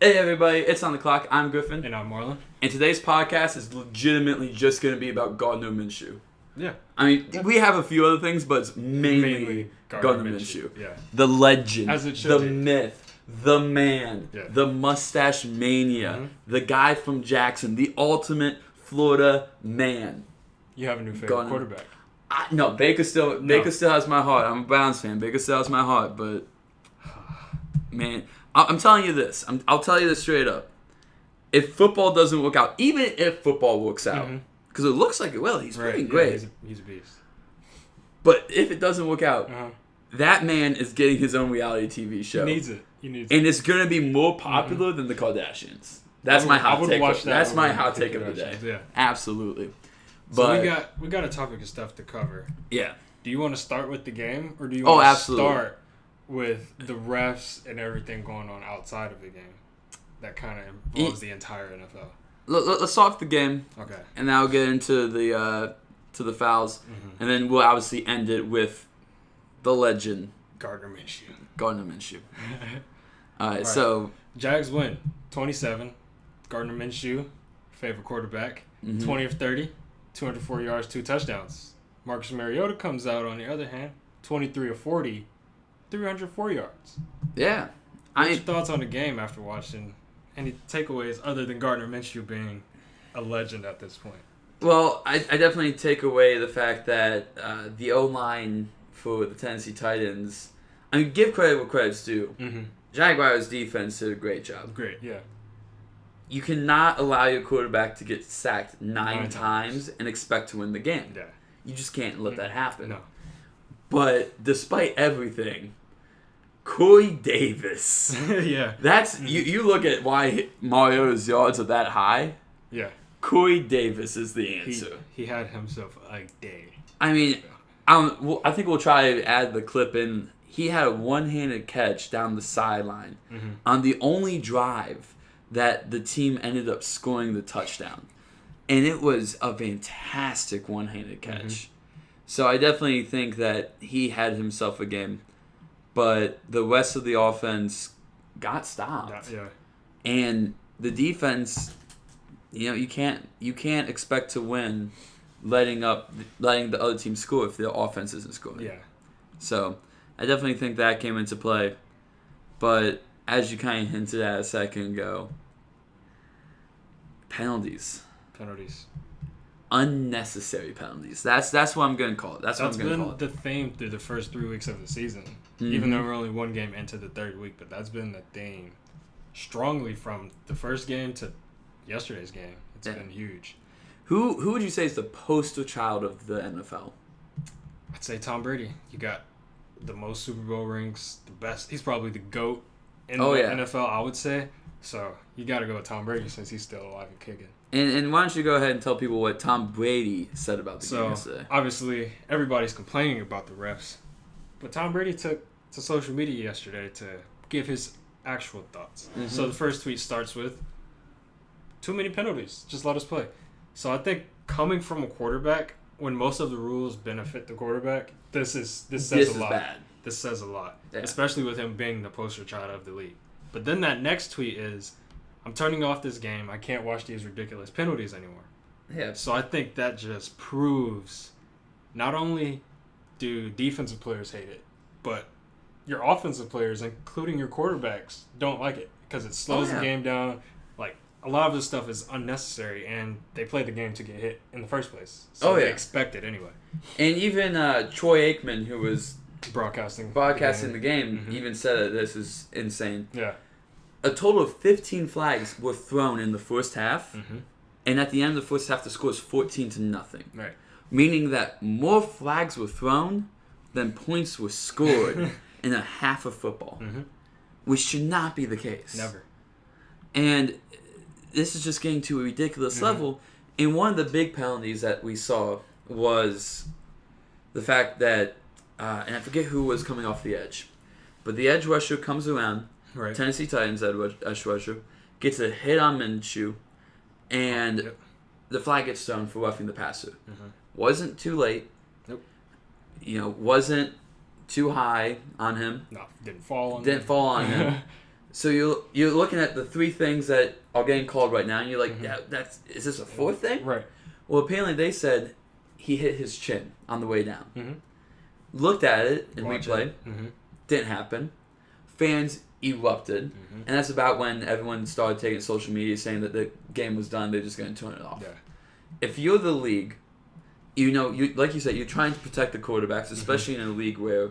Hey everybody, it's On The Clock. I'm Griffin. And I'm Marlon. And today's podcast is legitimately just going to be about Gardner Minshew. Yeah. I mean, we have a few other things, but it's mainly Gardner Minshew. Yeah. The legend, As it should the be. myth, the man, Yeah. the mustache mania, the guy from Jackson, the ultimate Florida man. You have a new favorite quarterback. No, Baker still has my heart. I'm a Browns fan. Baker still has my heart, but man, I'm telling you this. I'll tell you this straight up. If football doesn't work out, even if football works out, because it looks like it will, he's freaking great. He's a beast. But if it doesn't work out, that man is getting his own reality TV show. He needs it. And it's going to be more popular than the Kardashians. That's my hot take. That's my hot take of the day. Yeah. Absolutely. But so we got a topic of stuff to cover. Yeah. Do you want to start with the game, or do you want to start with the refs and everything going on outside of the game that kind of involves the entire NFL? Let's start with the game. Okay. And then I'll get into the fouls, and then we'll obviously end it with the legend Gardner Minshew. All right, so Jags win 27. Gardner Minshew, favorite quarterback, 20 of 30, 204 yards, 2 touchdowns. Marcus Mariota comes out on the other hand, 23 of 40, 304 yards. Yeah. What's your thoughts on the game after watching? Any takeaways other than Gardner Minshew being a legend at this point? Well, I definitely take away the fact that the O-line for the Tennessee Titans, I mean, give credit where credit's due. Jaguars' defense did a great job. Great, yeah. You cannot allow your quarterback to get sacked nine times and expect to win the game. Yeah. You just can't let that happen. No. But despite everything, Corey Davis. Yeah. That's you look at why Mariota's yards are that high. Yeah. Corey Davis is the answer. He had himself a day. I mean, I think we'll try to add the clip in. He had a one-handed catch down the sideline on the only drive that the team ended up scoring the touchdown. And it was a fantastic one-handed catch. So I definitely think that he had himself a game. But the rest of the offense got stopped. Yeah. And the defense, you can't expect to win letting the other team score if the offense isn't scoring. Yeah. So I definitely think that came into play. But as you kind of hinted at a second ago, penalties. Unnecessary penalties. That's what I'm going to call it. That's what I'm going to call it. That's been the theme through the first 3 weeks of the season. Even though we're only one game into the third week, but that's been the theme strongly from the first game to yesterday's game. It's been huge. Who would you say is the poster child of the NFL? I'd say Tom Brady. You got the most Super Bowl rings, the best. He's probably the GOAT in the NFL, I would say. So you got to go with Tom Brady since he's still alive and kicking. And why don't you go ahead and tell people what Tom Brady said about the game yesterday? Obviously, everybody's complaining about the refs. But Tom Brady took to social media yesterday to give his actual thoughts. So the first tweet starts with, too many penalties. Just let us play. So I think coming from a quarterback, when most of the rules benefit the quarterback, this says a lot. Bad. This says a lot. Yeah. Especially with him being the poster child of the league. But then that next tweet is, I'm turning off this game. I can't watch these ridiculous penalties anymore. Yeah. So I think that just proves not only do defensive players hate it, but your offensive players, including your quarterbacks, don't like it because it slows the game down. Like, a lot of this stuff is unnecessary, and they play the game to get hit in the first place. So they expect it anyway. And even Troy Aikman, who was broadcasting the game, even said that this is insane. Yeah. A total of 15 flags were thrown in the first half, and at the end of the first half, the score is 14-0. Right. Meaning that more flags were thrown than points were scored in a half of football, which should not be the case. Never. And this is just getting to a ridiculous level. And one of the big penalties that we saw was the fact that, and I forget who was coming off the edge, but the edge rusher comes around, Tennessee Titans edge rusher, gets a hit on Minshew, and the flag gets thrown for roughing the passer. Wasn't too late. Nope. Wasn't too high on him. No, didn't fall on him. So you're looking at the three things that are getting called right now, and you're like, is this a fourth thing? Right. Well, apparently they said he hit his chin on the way down. Mm-hmm. Looked at it in Watch replay. it. Mm-hmm. Didn't happen. Fans erupted, and that's about when everyone started taking social media saying that the game was done. They're just going to turn it off. Yeah. If you're the league, you like you said, you're trying to protect the quarterbacks, especially in a league where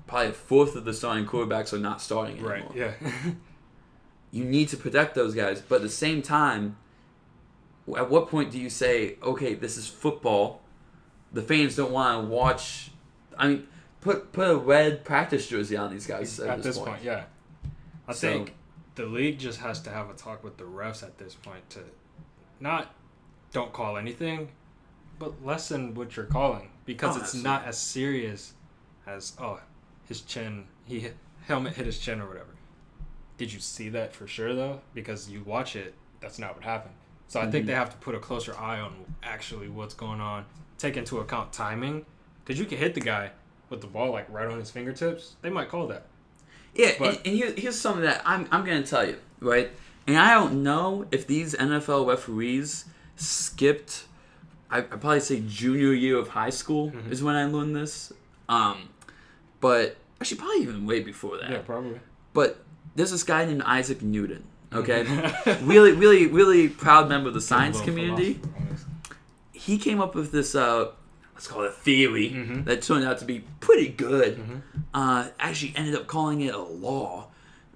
probably a fourth of the starting quarterbacks are not starting anymore. Right. Yeah. You need to protect those guys, but at the same time, at what point do you say, okay, this is football? The fans don't want to watch. I mean, put a red practice jersey on these guys at this point. Yeah. I think the league just has to have a talk with the refs at this point to not don't call anything, but lessen what you're calling, because it's not as serious as his chin, helmet hit his chin or whatever. Did you see that for sure though? Because you watch it, that's not what happened. So I think they have to put a closer eye on actually what's going on, take into account timing, because you can hit the guy with the ball like right on his fingertips. They might call that. Yeah, and here's something that I'm going to tell you, right? And I don't know if these NFL referees skipped, I'd probably say junior year of high school is when I learned this. But actually probably even way before that. Yeah, probably. But there's this guy named Isaac Newton, okay? really, really, really proud member of the science community. He came up with this, let's call it a theory, that turned out to be pretty good. Actually ended up calling it a law,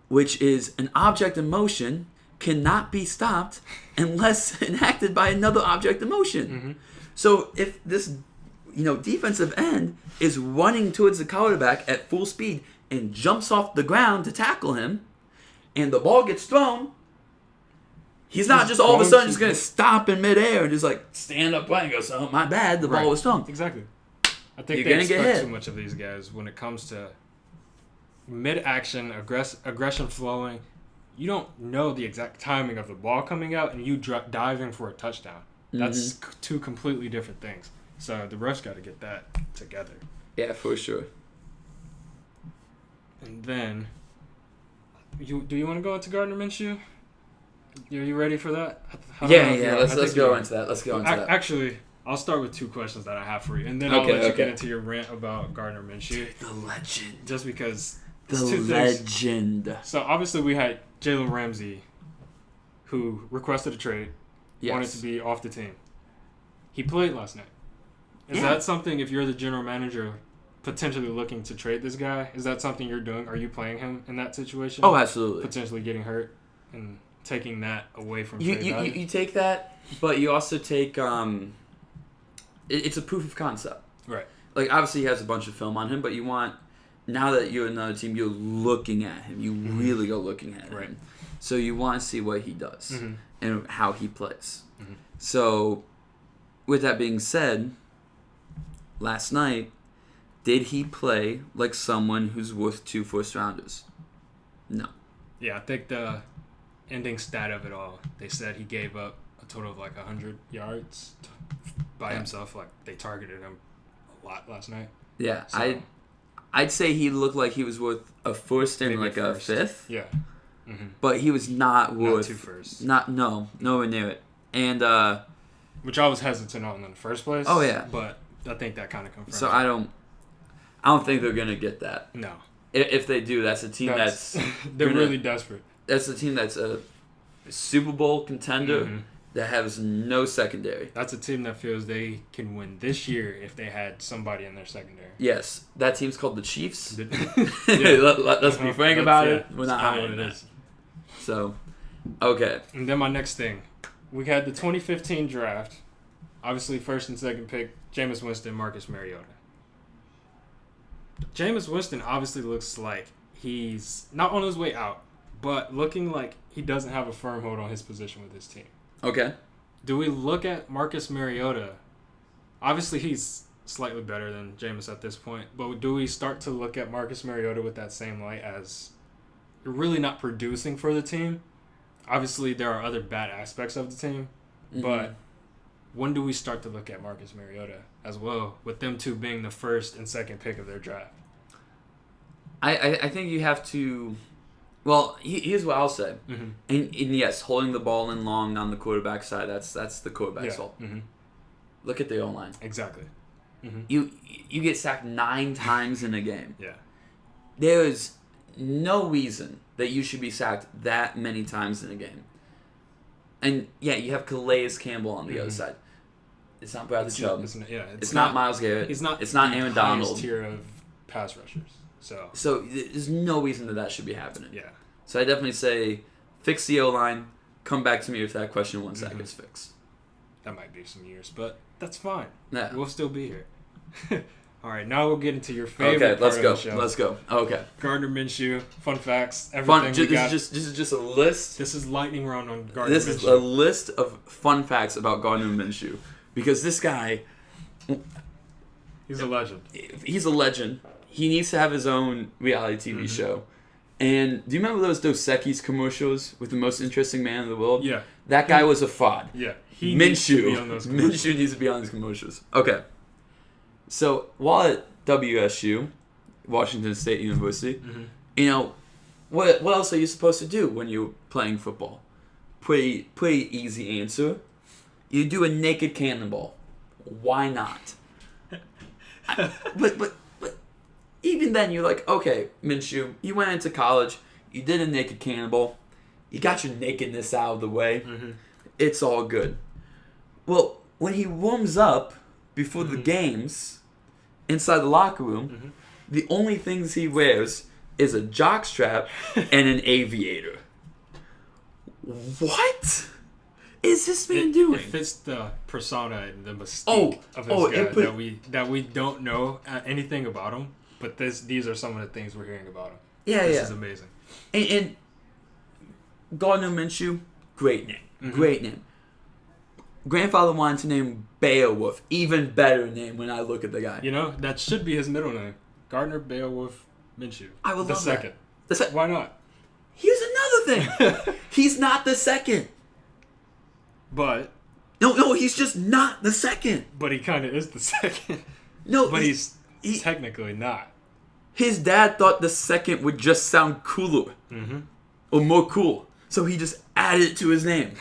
which is an object in motion cannot be stopped unless enacted by another object in motion. So if this defensive end is running towards the quarterback at full speed and jumps off the ground to tackle him, and the ball gets thrown, he's not just all of a sudden just going to stop in midair and just like stand up and go, "Oh, my bad, the ball was thrown." Exactly. I think they expect too much of these guys when it comes to mid-action, aggression flowing. You don't know the exact timing of the ball coming out and you diving for a touchdown. That's two completely different things. So the refs got to get that together. Yeah, for sure. And then, do you want to go into Gardner Minshew? Are you ready for that? Yeah. Let's go into that. Actually, I'll start with two questions that I have for you, and then I'll let you get into your rant about Gardner Minshew. The legend. Just because the legend. So obviously we had Jalen Ramsey, who requested a trade, wanted to be off the team. He played last night. Is that something, if you're the general manager, potentially looking to trade this guy? Is that something you're doing? Are you playing him in that situation? Oh, absolutely. Potentially getting hurt and taking that away from you take that, but you also take it's a proof of concept. Right. Like, obviously he has a bunch of film on him, but you want, now that you're another team, you're looking at him. You really go looking at him. So you want to see what he does and how he plays. So with that being said, last night, did he play like someone who's worth 2 first-rounders? No. Yeah, I think the ending stat of it all, they said he gave up a total of like 100 yards by himself. Like, they targeted him a lot last night. Yeah, so, I'd say he looked like he was worth a first and like a fifth. Yeah. But he was not worth... Not 2 firsts. Nowhere near it. And... which I was hesitant on in the first place. Oh, yeah. But I think that kind of confirms So I don't think they're going to get that. No. If they do, that's a team that's they're really desperate. That's a team that's a Super Bowl contender that has no secondary. That's a team that feels they can win this year if they had somebody in their secondary. Yes. That team's called the Chiefs. Let's be frank about it. We're not hiring what it is. So, okay. And then my next thing. We had the 2015 draft. Obviously, first and second pick, Jameis Winston, Marcus Mariota. Jameis Winston obviously looks like he's not on his way out, but looking like he doesn't have a firm hold on his position with his team. Okay. Do we look at Marcus Mariota? Obviously, he's slightly better than Jameis at this point, but do we start to look at Marcus Mariota with that same light as you're really not producing for the team? Obviously, there are other bad aspects of the team, but when do we start to look at Marcus Mariota as well, with them two being the first and second pick of their draft? I think you have to Well, here's what I'll say. Mm-hmm. And yes, holding the ball in long on the quarterback side, that's the quarterback's fault. Mm-hmm. Look at the O-line. Exactly. Mm-hmm. You get sacked 9 times in a game. Yeah. There is no reason that you should be sacked that many times in a game. And yeah, you have Calais Campbell on the other side. It's not Bradley Chubb. It's not Myles Garrett. It's not Aaron Donald. Tier of pass rushers. So there's no reason that should be happening. Yeah. So I definitely say fix the O-line. Come back to me if that question once that gets fixed. That might be some years, but that's fine. Yeah. We'll still be here. All right, now we'll get into your favorite part of the show. Let's go. Okay. Gardner Minshew, fun facts, everything we got. This is just a list. This is lightning round on Gardner Minshew. This is a list of fun facts about Gardner Minshew. Because this guy... He's a legend. He's a legend. He needs to have his own reality TV show. And do you remember those Dos Equis commercials with the most interesting man in the world? Yeah. That guy was a fraud. Yeah. Minshew needs to be on those commercials. Okay. So, while at WSU, Washington State University, what else are you supposed to do when you're playing football? Pretty easy answer. You do a naked cannonball. Why not? But even then, you're like, okay, Minshew, you went into college, you did a naked cannonball, you got your nakedness out of the way, it's all good. Well, when he warms up before the games, inside the locker room, the only things he wears is a jockstrap and an aviator. What is this man doing? It fits the persona and the mystique of this guy that we don't know anything about him, but these are some of the things we're hearing about him. This is amazing. And Gardner Minshew, great name. Great name. Grandfather wanted to name Beowulf. Even better name when I look at the guy. You know, that should be his middle name. Gardner Beowulf Minshew. I would love that. Why not? Here's another thing. He's not the second. But... No, he's just not the second. But he kind of is the second. No, but he's technically not. His dad thought the second would just sound cooler. Or more cool. So he just added it to his name.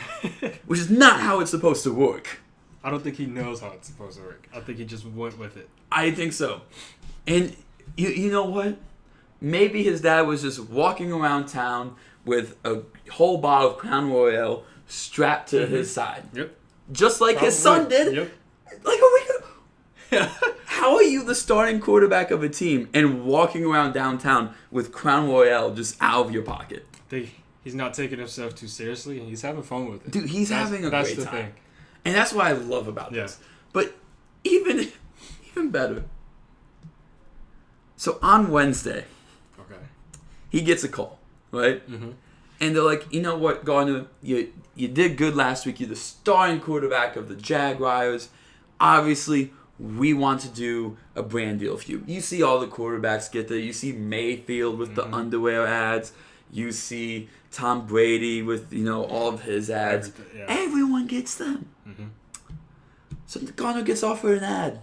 Which is not how it's supposed to work. I don't think he knows how it's supposed to work. I think he just went with it. I think so. And you know what? Maybe his dad was just walking around town with a whole bottle of Crown Royale strapped to his side. Yep. Just like his son did. Yep. Like a week ago. How are you the starting quarterback of a team and walking around downtown with Crown Royale just out of your pocket? He's not taking himself too seriously, and he's having fun with it. Dude, he's having a great time. That's the thing. And that's what I love about this. But even better. So on Wednesday, he gets a call, right? And they're like, you know what, Gardner, you did good last week. You're the starting quarterback of the Jaguars. Obviously, we want to do a brand deal for you. You see all the quarterbacks get there. You see Mayfield with the underwear ads. You see Tom Brady with, all of his ads. Everyone gets them. So Gardner gets offered an ad.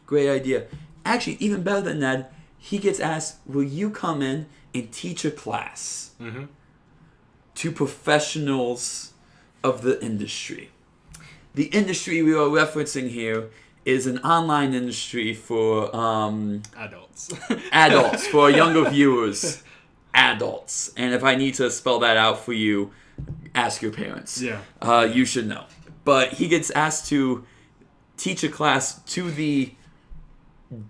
Great idea. Actually, even better than that, he gets asked, will you come in and teach a class to professionals of the industry? The industry we are referencing here is an online industry for adults. Adults, for younger viewers. Adults. And if I need to spell that out for you, ask your parents. You should know. But he gets asked to teach a class to the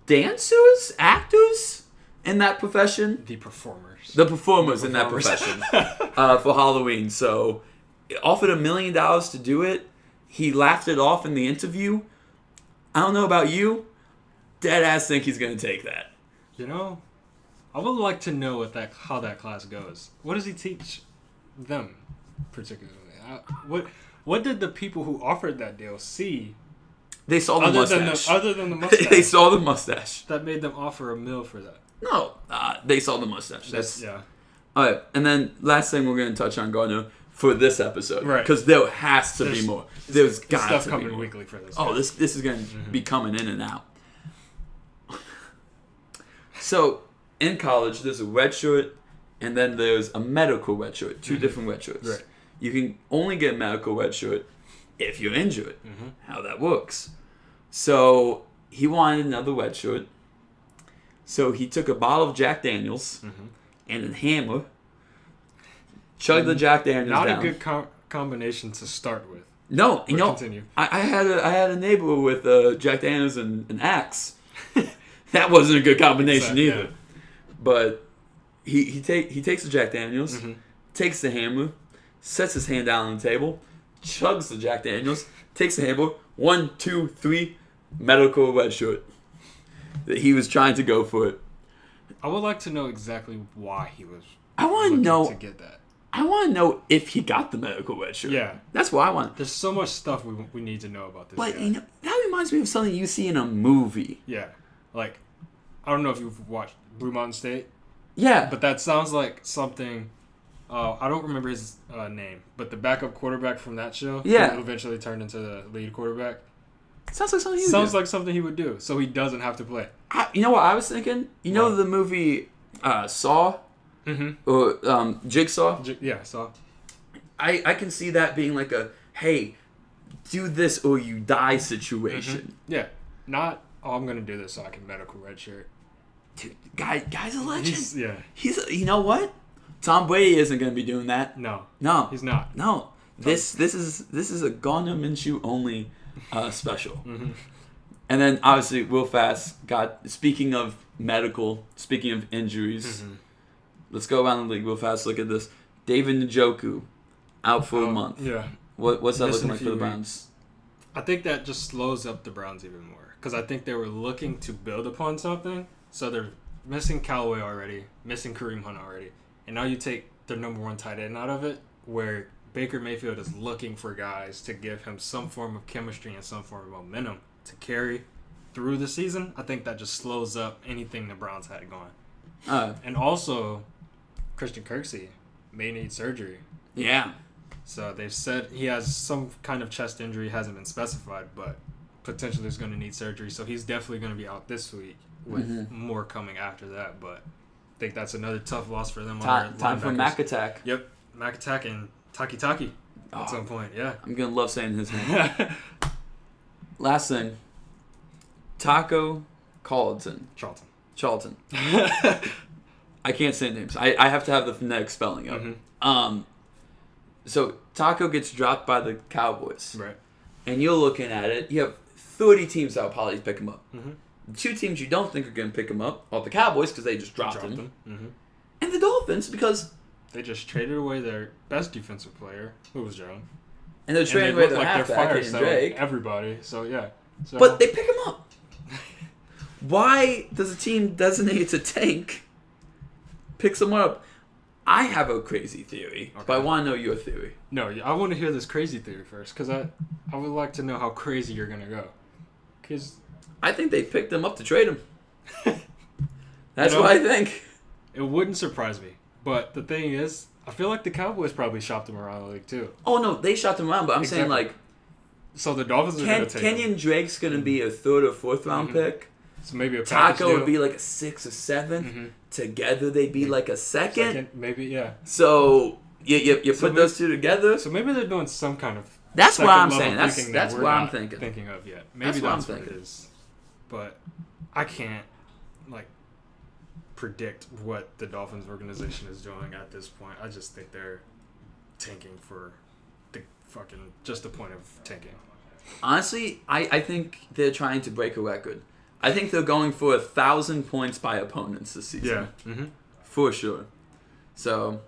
dancers, actors in that profession. The performers. The performers in that profession for Halloween. So offered $1 million to do it. He laughed it off in the interview. I don't know about you. Dead ass think he's going to take that. I would like to know how that class goes. What does he teach them particularly? What did the people who offered that deal see? They saw the mustache. Other than the mustache. They saw the mustache. That made them offer $1 million for that. No, they saw the mustache. Yeah. All right, and then last thing we're going to touch on Gardner for this episode, right? Because there has to be more. There's got to be more. Stuff coming weekly for this. Oh, this is going to be coming in and out. So in college, there's a redshirt and then there's a medical redshirt. Two different redshirts. Right. You can only get a medical redshirt if you're injured. How that works. So he wanted another redshirt. So he took a bottle of Jack Daniels and a hammer, chugged the Jack Daniels Not down. a good combination to start with. No, But continue. I had a neighbor with Jack Daniels and an axe. That wasn't a good combination either. Yeah. But he takes the Jack Daniels, takes the hammer, sets his hand down on the table, chugs the Jack Daniels, takes the hammer. 1, 2, 3, medical redshirt. That he was trying to go for it. I would like to know exactly why he was. I want to know. To get that. I want to know if he got the medical redshirt. Yeah, that's what I want. There's so much stuff we need to know about this. But guy. you know, that reminds me of something you see in a movie. Yeah, like I don't know if you've watched Blue Mountain State. Yeah, but that sounds like something. I don't remember his name, but the backup quarterback from that show. Yeah, who eventually turned into the lead quarterback. Sounds like something. Like something he would do, so he doesn't have to play. You know what I was thinking? You know the movie Saw, or Jigsaw. Yeah, Saw. I can see that being like a hey, do this or you die situation. Yeah, not I'm gonna do this so I can medical redshirt. Dude, guy's a legend. He's you know what? Tom Brady isn't gonna be doing that. No, he's not. No, this is a Gardner Minshew only special. And then obviously real fast. Speaking of medical, speaking of injuries, let's go around the league real fast. Look at this. David Njoku out for a month. Yeah. What's that looking like for the Browns? I think that just slows up the Browns even more because I think they were looking to build upon something. So they're missing Callaway already, missing Kareem Hunt already, and now you take their number one tight end out of it, where Baker Mayfield is looking for guys to give him some form of chemistry and some form of momentum to carry through the season. I think that just slows up anything the Browns had going. And also, Christian Kirksey may need surgery. Yeah. So they've said he has some kind of chest injury, hasn't been specified, but potentially is going to need surgery. So he's definitely going to be out this week with more coming after that. But I think that's another tough loss for them. Time for Mac Attack. Yep, Mac Attack and Taki at some point. Yeah, I'm gonna love saying his name. Last thing, Taco Charlton. I can't say names. I have to have the phonetic spelling up. So Taco gets dropped by the Cowboys. Right. And you're looking at it. You have 30 teams that will probably pick him up. The two teams you don't think are going to pick him up are the Cowboys because they just dropped him. And the Dolphins because they just traded away their best defensive player, who was Jones. And they're trading away their halfback and Drake. Everybody. So, yeah. But they pick him up. Why does a team designated to tank pick someone up? I have a crazy theory, but I want to know your theory. No, I want to hear this crazy theory first, because I would like to know how crazy you're going to go. Because I think they picked him up to trade him. That's what I think. It wouldn't surprise me. But the thing is, I feel like the Cowboys probably shopped him around the league, too. Oh, no, they shopped him around, but I'm saying, like... So the Dolphins are going to take Kenyon Drake's going to be a 3rd or 4th round pick. So maybe a Taco would be like a 6th or 7th. Together they'd be like a 2nd. Maybe, yeah. So you put those two together. So maybe they're doing some kind of. That's what I'm saying. That's what I'm thinking. Thinking of yet. Maybe that's what it is. But I can't predict what the Dolphins organization is doing at this point. I just think they're tanking for just the point of tanking. Honestly, I think they're trying to break a record. I think they're going for 1,000 points by opponents this season. Yeah. For sure. So,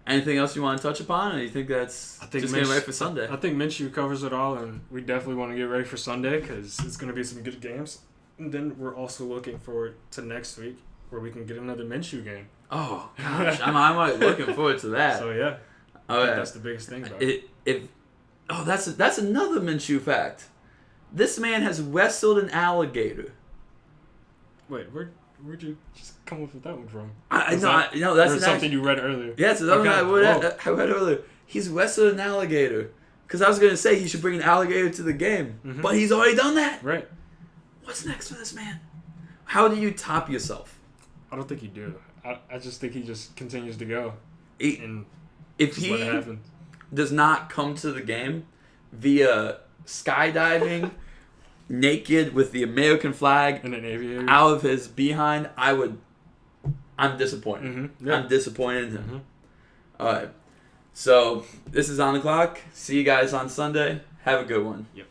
anything else you want to touch upon, or you think that's just getting ready for Sunday? I think Minshew covers it all, and we definitely want to get ready for Sunday because it's going to be some good games. And then we're also looking forward to next week where we can get another Minshew game. Oh, gosh. I'm looking forward to that. So, yeah. That's the biggest thing about it. That's another Minshew fact. This man has wrestled an alligator. Wait, where'd you just come up with that one from? That's something you read earlier. Yes, that's something I read earlier. He's wrestled an alligator. Because I was going to say he should bring an alligator to the game. But he's already done that. Right. What's next for this man? How do you top yourself? I don't think you do. I just think he just continues to go. If he what happens. does not come to the game via skydiving, naked with the American flag and an aviator out of his behind, I'm disappointed. Mm-hmm. Yeah. I'm disappointed in him. Mm-hmm. All right. So this is On the Clock. See you guys on Sunday. Have a good one. Yep.